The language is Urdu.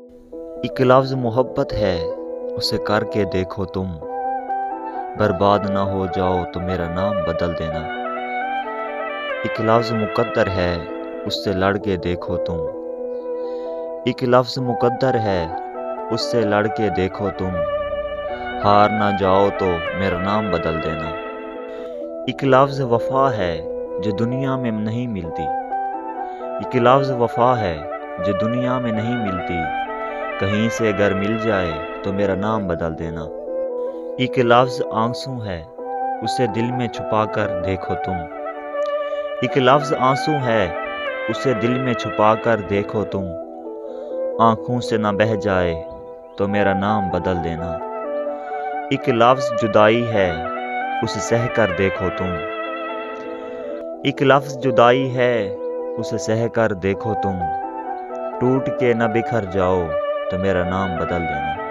ایک لفظ محبت ہے، اسے کر کے دیکھو تم، برباد نہ ہو جاؤ تو میرا نام بدل دینا۔ ایک لفظ مقدر ہے، اس سے لڑ کے دیکھو تم، ایک لفظ مقدر ہے، اس سے لڑ کے دیکھو تم، ہار نہ جاؤ تو میرا نام بدل دینا۔ ایک لفظ وفا ہے جو دنیا میں نہیں ملتی، ایک لفظ وفا ہے جو دنیا میں نہیں ملتی، کہیں سے اگر مل جائے تو میرا نام بدل دینا۔ ایک لفظ آنسو ہے، اسے دل میں چھپا کر دیکھو تم، ایک لفظ آنسو ہے، اسے دل میں چھپا کر دیکھو تم، آنکھوں سے نہ بہہ جائے تو میرا نام بدل دینا۔ ایک لفظ جدائی ہے، اسے سہ کر دیکھو تم، ایک لفظ جدائی ہے، اسے سہ کر دیکھو تم، ٹوٹ کے نہ بکھر جاؤ تو میرا نام بدل دینا۔